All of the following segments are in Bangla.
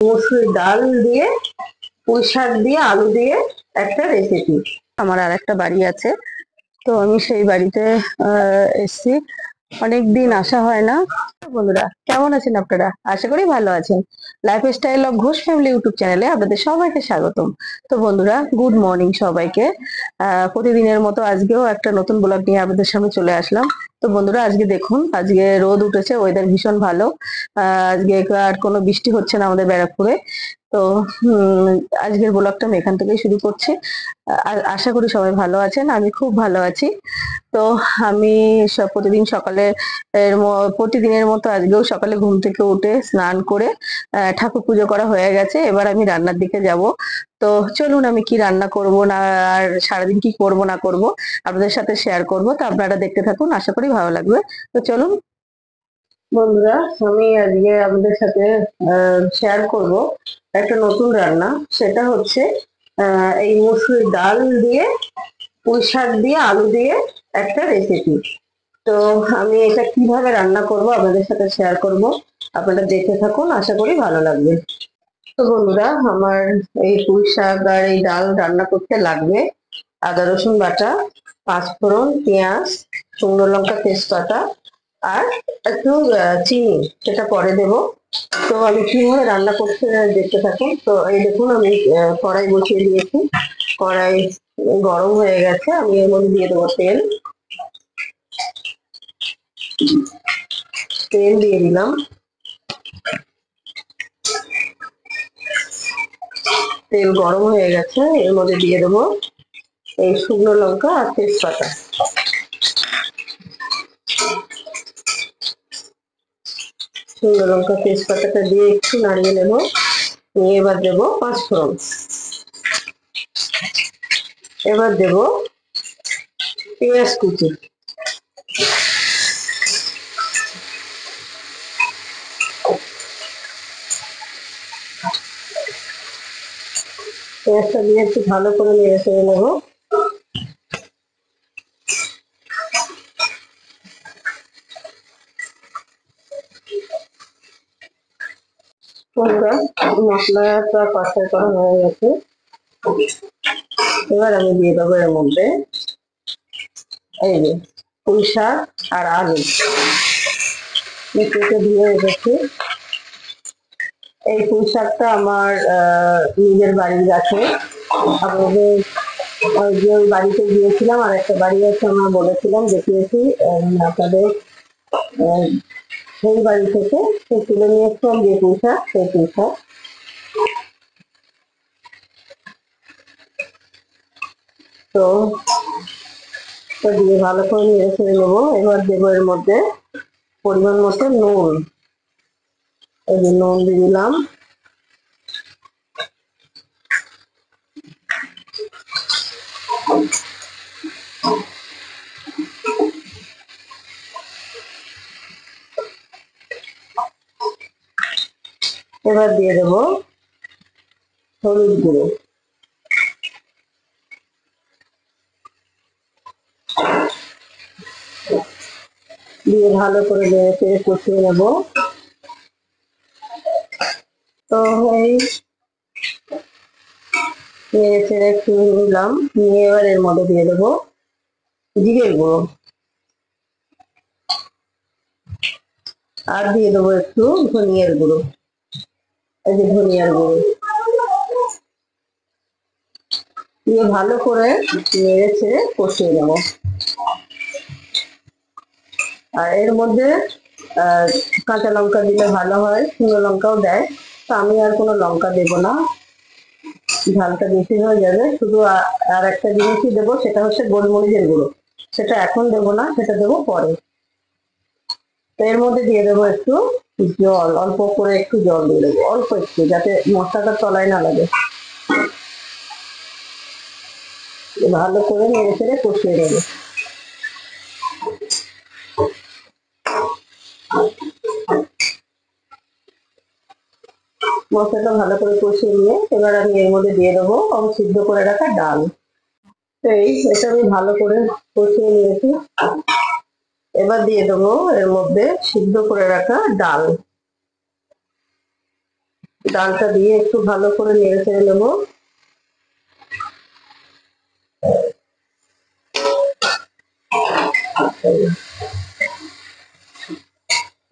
মসুর ডাল দিয়ে পুঁই শাক দিয়ে আলু দিয়ে একটা রেসিপি। আমার আর একটা বাড়ি আছে, তো আমি সেই বাড়িতে এসছি। অনেকদিন আসা হয় না। বন্ধুরা কেমন আছেন আপনারা? আশা করি ভালো আছেন। Life style of Ghosh family YouTube চ্যানেলে আপনাদের সবাইকে স্বাগতম। তো বন্ধুরা, গুড মর্নিং সবাইকে। প্রতিদিনের মতো আজকেও একটা নতুন ব্লগ নিয়ে আপনাদের সামনে চলে আসলাম। তো বন্ধুরা, আজকে দেখুন, আজকে রোদ উঠেছে, ওয়েদার ভীষণ ভালো। আজকে আর কোনো বৃষ্টি হচ্ছে না আমাদের ব্যারাকপুরে। তো আজকের ব্লগটা আমি এখান থেকেই শুরু করছি। আশা করি সবাই ভালো আছেন, আমি খুব ভালো আছি। তো আমি প্রতিদিন সকালে প্রতিদিনের মতো আজকেও সকালে ঘুম থেকে উঠে স্নান করে ঠাকুর পুজো করা হয়ে গেছে। এবার আমি রান্নার দিকে যাব। তো চলুন, আমি কি রান্না করব না আর সারাদিন কি করব না করব আপনাদের সাথে শেয়ার করব। তো আপনারা দেখতে থাকুন, আশা করি ভালো লাগবে। তো চলুন বন্ধুরা, আমি আজকে আপনাদের সাথে শেয়ার করব একটা নতুন রান্না। সেটা হচ্ছে এই মসুর ডাল দিয়ে পুঁই শাক দিয়ে আলু দিয়ে একটা রেসিপি। তো আমি এটা কিভাবে রান্না করব আপনাদের সাথে শেয়ার করব। আপনারা দেখতে থাকুন, আশা করি ভালো লাগবে। তো বন্ধুরা, আমার এই পুঁই শাক আর এই ডাল রান্না করতে লাগবে আদা রসুন বাটা, পাঁচফোড়ন, পেঁয়াজ, শুকনো লঙ্কা, তেজপাতা আর একটু চিনি, সেটা পরে দেব। তো আমি কিভাবে রান্না করতে দেখতে থাকুন। তো এই দেখুন, আমি কড়াই বসিয়ে দিয়েছি। কড়াই গরম হয়ে গেছে, আমি এর মধ্যে দিয়ে দেবো তেল। তেল দিয়ে দিলাম। তেল গরম হয়ে গেছে, এর মধ্যে দিয়ে দেবো এই শুকনো লঙ্কা আর তেজপাতা। শুকনো লঙ্কা তেজপাতাটা দিয়ে একটু নাড়িয়ে নেব। নিয়ে এবার দেবো পাঁচফোড়ন। এবার দেব পেঁয়াজ কুচি। পেঁয়াজটা দিয়ে একটু ভালো করে নেড়ে চেড়ে নেবো। মশলাটা কষাই করা হয়ে গেছে। এবার আমি দিয়ে দেবো এর মধ্যে এই যে পুঁই শাক আর আলু কেটে ধুয়ে রেখেছি। এই পুঁই শাকটা আমার নিজের বাড়ির গাছে। আপনাদের যে ওই বাড়িতে গিয়েছিলাম, আর একটা বাড়ি আছে, আমরা বলেছিলাম দেখিয়েছি আপনাদের। সেই বাড়ি থেকে তুলে নিয়ে এসছিলাম যে পুঁই শাক, সেই পুঁই শাক। তো দিয়ে ভালো করে নেড়ে ছেড়ে নেবো। এবার দেবো এর মধ্যে পরিমাণ মতো নুন। এই যে নুন দিয়ে দিলাম। এবার দিয়ে দেবো হলুদ গুঁড়ো। দিয়ে ভালো করে নেড়ে চেড়ে কষিয়ে নেবো। তো এই নেড়ে চেড়ে একটু নিলাম, নিয়ে এবার এর মধ্যে দিয়ে দেবো জিরের গুঁড়ো। আর দিয়ে দেবো একটু ধনিয়ার গুঁড়ো। এই যে ধনিয়ার গুঁড়ো দিয়ে ভালো করে নেড়ে ছেড়ে কষিয়ে নেবো। আর এর মধ্যে কাঁচা লঙ্কা দিলে ভালো হয়, শুকনো লঙ্কাও দেয়। তো আমি আর কোনো লঙ্কা দেবো না, ঝালটা বেশি হয়ে যাবে। শুধু আর একটা জিনিসই দেবো, সেটা হচ্ছে গোলমরিচের গুঁড়ো। সেটা এখন দেবো না, সেটা দেবো পরে। তো এর মধ্যে দিয়ে দেবো একটু জল, অল্প করে একটু জল দিয়ে দেবো, অল্প একটু, যাতে মশলাটা তলায় না লাগে। ভালো করে নেড়ে চেড়ে কষিয়ে দেবো। মশলাটা ভালো করে কষিয়ে নিয়ে এবার আমি এর মধ্যে দিয়ে দেবো আমি সিদ্ধ করে রাখা ডাল। তো এটা আমি ভালো করে কষিয়ে নিয়েছি। এবার দিয়ে দেবো এর মধ্যে সিদ্ধ করে রাখা ডাল। ডালটা দিয়ে একটু ভালো করে নেড়ে চেড়ে নেবো।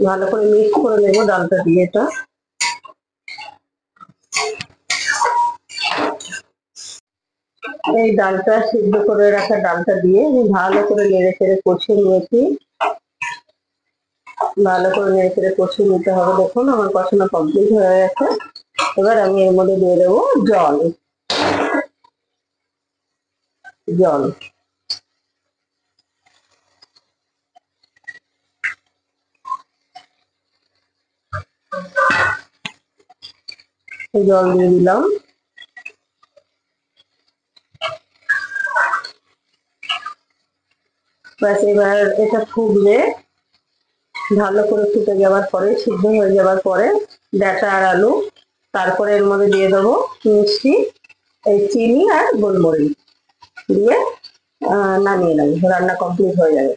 ভালো করে মিক্স করে নেবো ডালটা দিয়ে। এটা এই ডালটা সিদ্ধ করে রাখা ডালটা দিয়ে আমি ভালো করে নেড়ে চেড়ে কষিয়ে নিয়েছি। ভালো করে নেড়ে চেড়ে কষিয়ে নিতে হবে। দেখুন আমার কষানো কমপ্লিট হয়ে গেছে। এবার আমি এর মধ্যে দিয়ে দেবো জল। জল জল দিয়ে দিলাম। ব্যাস এবার এটা ফুটবে। ভালো করে ফুটে যাওয়ার পরে, সিদ্ধ হয়ে যাওয়ার পরে ডাঁটা আর আলু, তারপরে এর মধ্যে দিয়ে দেবো মিষ্টি, এই চিনি আর গোলমরিচ দিয়ে নামিয়ে নেব। রান্না কমপ্লিট হয়ে যাবে।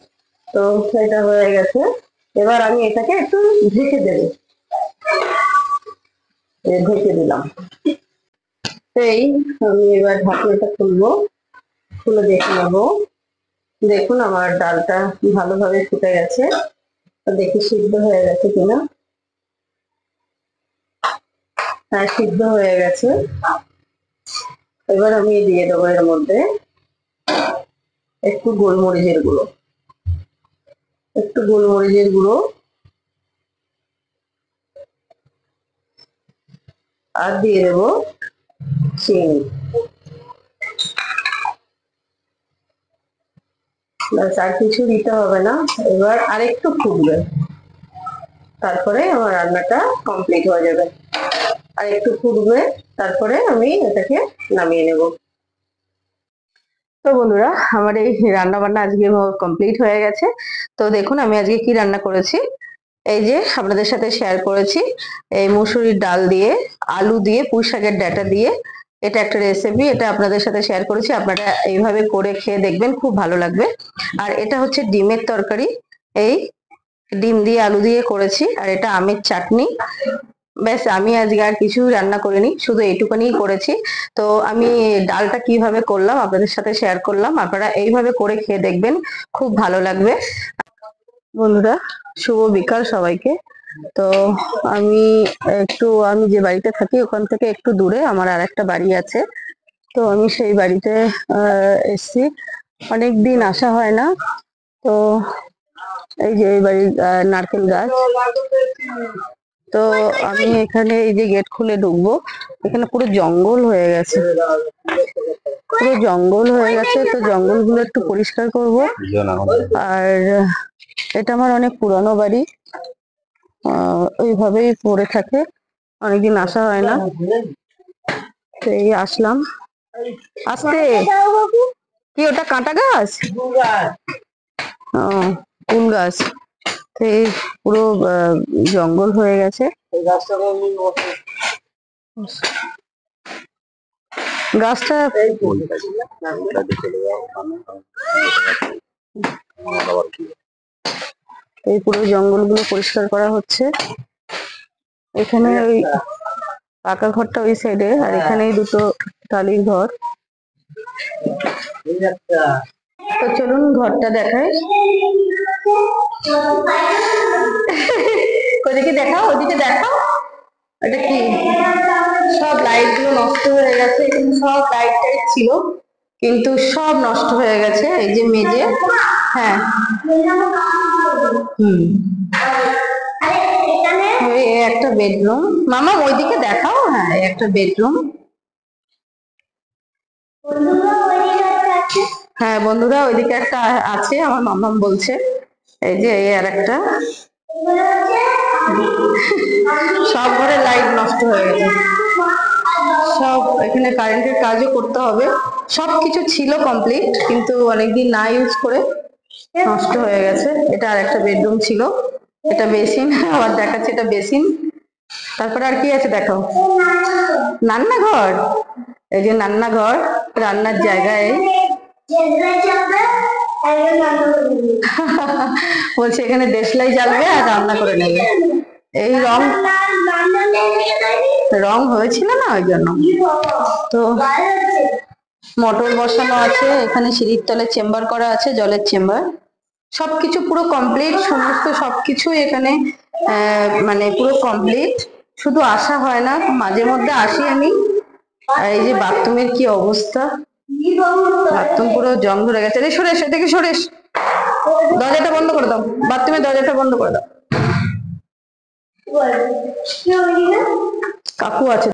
তো এটা হয়ে গেছে। এবার আমি এটাকে একটু ঢেকে দেবো। ঢেকে দিলাম। এই আমি এবার ঢাকনাটা খুলবো, খুলে দেখে নেবো। দেখুন আমার ডালটা ভালোভাবে ফুটে গেছে। দেখি সিদ্ধ হয়ে গেছে কিনা। হ্যাঁ, সিদ্ধ হয়ে গেছে। এবার আমি দিয়ে দেবো এর মধ্যে একটু গোলমরিচের গুঁড়ো, একটু গোলমরিচের গুঁড়ো, আর দিয়ে দেবো চিনি। আর কিছু দিতে হবে না। এবার আরেকটু ফুটবে, তারপরে আমার রান্নাটা কমপ্লিট হয়ে যাবে। আর একটু ফুটবে, তারপরে আমি এটাকে নামিয়ে নেব। তো বন্ধুরা, আমার এই রান্না বান্না আজকে কমপ্লিট হয়ে গেছে। তো দেখুন আমি আজকে কি রান্না করেছি। এই যে আপনাদের সাথে শেয়ার করেছি, এই মুসুরির ডাল দিয়ে, আলু দিয়ে, পুঁই শাকের ডাঁটা দিয়ে এটা একটা রেসিপি। এটা আপনাদের সাথে শেয়ার করেছি। আপনারা এইভাবে করে খেয়ে দেখবেন, খুব ভালো লাগবে। আর এটা হচ্ছে ডিমের তরকারি। এই ডিম দিয়ে আলু দিয়ে করেছি। আর এটা আমের চাটনি। ব্যাস, আমি আজকে আর কিছু রান্না করিনি, শুধু এইটুকুনি করেছি। তো আমি ডালটা কিভাবে করলাম আপনাদের সাথে শেয়ার করলাম। আপনারা এইভাবে করে খেয়ে দেখবেন, খুব ভালো লাগবে। বন্ধুরা, শুভ বিকাল সবাইকে। তো আমি আমি যে বাড়িতে থাকি ওখান থেকে একটু দূরে আমার আর একটা বাড়ি আছে। তো আমি সেই বাড়িতে এসছি। অনেকদিন আসা হয় না। তো এই যে এই বাড়ির নারকেল গাছ। তো আমি এখানে এই যে গেট খুলে ঢুকবো, এখানে পুরো জঙ্গল হয়ে গেছে, পুরো জঙ্গল হয়ে গেছে। তো জঙ্গলগুলো একটু পরিষ্কার করব। আর এটা আমার অনেক পুরানো বাড়ি, ওইভাবেই পড়ে থাকে, অনেকদিন আসা হয় না। তো এই আসলাম। আসতে কি ওটা কাঁটা গাছ? ও, কুল গাছ। তো এই পুরো জঙ্গল হয়ে গেছে। গাছটা এই পুরো জঙ্গলগুলো পরিষ্কার করা হচ্ছে। এখানে ওই পাকা ঘরটা ওই সাইডে, আর এখানে দুটো টালির ঘর। তো চলুন ঘরটা দেখাই। ওদিকে দেখাও, ওদিকে দেখাও। এটা কি? সব লাইট গুলো নষ্ট হয়ে গেছে। এখানে সব লাইট টাইট ছিল, কিন্তু সব নষ্ট হয়ে গেছে। এই যে মেঝে। হ্যাঁ, হুম, একটা বেডরুম। মামা ওইদিকে দেখাও। হ্যাঁ, একটা বেডরুম। হ্যাঁ বন্ধুরা, ওইদিকে একটা আছে, আমার মামা বলছে। এই যে এই আর একটা। সব ঘরে লাইট নষ্ট হয়ে গেছে। সব এখানে কারেন্টের কাজও করতে হবে। সবকিছু ছিল কমপ্লিট, কিন্তু অনেকদিন না ইউজ করে নষ্ট হয়ে গেছে। এটা আর একটা বেডরুম ছিল। এটা বেসিন। আবার দেখাচ্ছে এটা বেসিন। তারপরে আর কি আছে দেখাও। রান্নাঘর। এই যে রান্নাঘর, রান্নার জায়গায় বলছে এখানে দেশলাই জ্বালবে আর রান্না করে নেবে। এই রং রং হয়েছিল না ওই জন্য। তো মোটর বসানো আছে, এখানে সিঁড়ির তলে চেম্বার করা আছে, জলের চেম্বার, সবকিছু পুরো কমপ্লিট, সমস্ত সবকিছু এখানে মানে পুরো কমপ্লিট, শুধু আসা হয় না, মাঝে মধ্যে আসি আমি। আর এই যে বাথরুমের কি অবস্থা, বাথরুম পুরো জং ধরে গেছে। রে সরে এসে থেকে সরে এস, দরজাটা বন্ধ করে দাও, বাথরুমের দরজাটা বন্ধ করে দাও। কাকু আছে।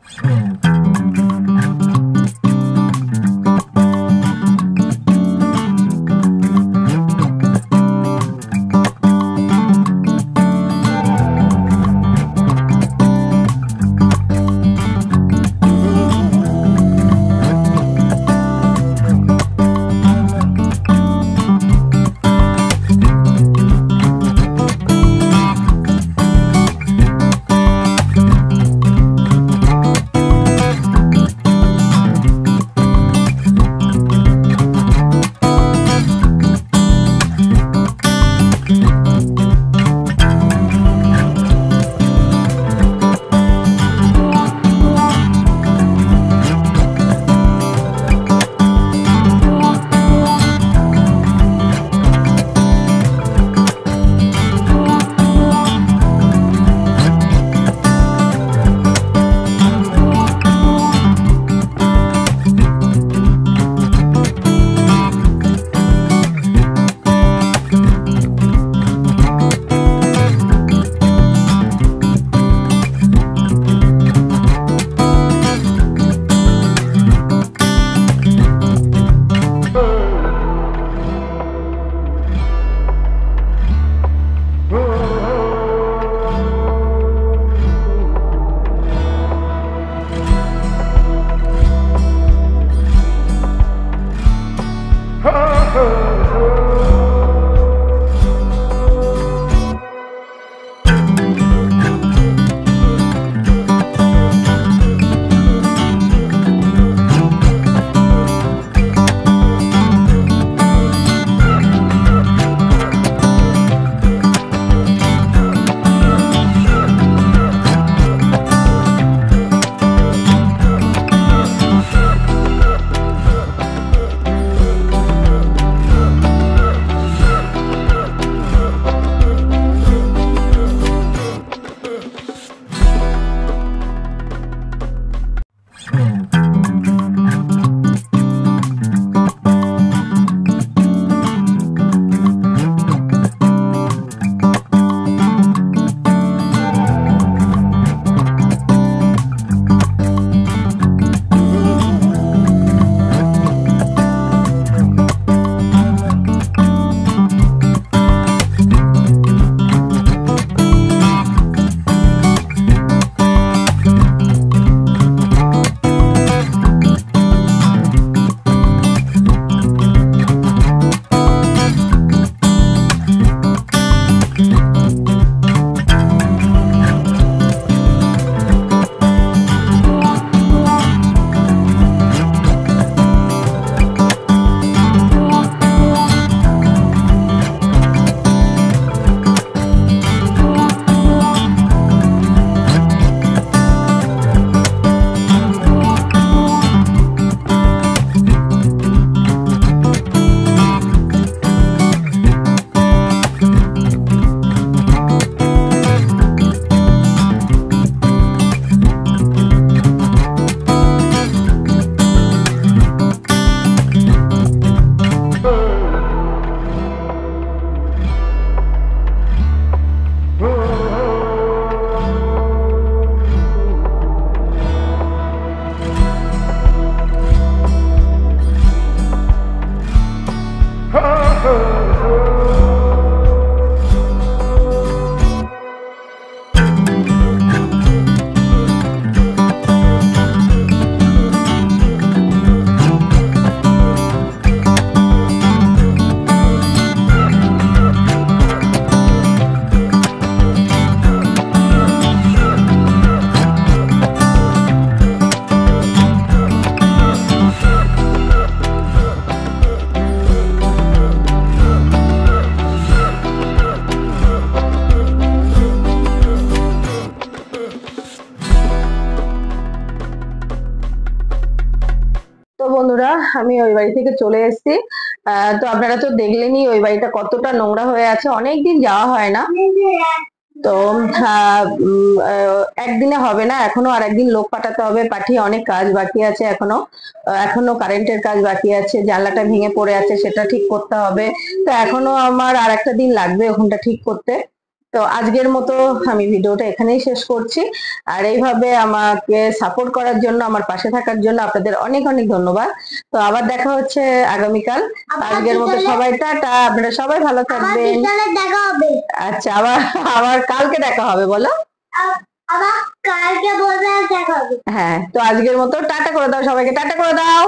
আমি ওই বাড়ি থেকে চলে এসেছি। তো আপনারা তো দেখলেনই ওই বাড়িটা কতটা নোংরা হয়ে আছে, অনেকদিন যাওয়া হয় না। তো একদিনে হবে না, এখনো আর একদিন লোক পাঠাতে হবে, পাঠিয়ে অনেক কাজ বাকি আছে এখনো। এখনো কারেন্টের কাজ বাকি আছে, জানলাটা ভেঙে পড়ে আছে সেটা ঠিক করতে হবে। তো এখনো আমার আর একটা দিন লাগবে ওখানটা ঠিক করতে। তো আজকের মতো আমি ভিডিওটা এখানেই শেষ করছি। আর এইভাবে আমাকে সাপোর্ট করার জন্য, আমার পাশে থাকার জন্য আপনাদের অনেক অনেক ধন্যবাদ। তো আবার দেখা হচ্ছে আগামীকাল। আজকের মতো সবাই টাটা, আপনারা সবাই ভালো থাকবেন। দেখা হবে। আচ্ছা, আবার আবার কালকে দেখা হবে বলো। আবার কালকে বলবে দেখা হবে। হ্যাঁ, তো আজকের মতো টাটা করে দাও সবাইকে, টাটা করে দাও।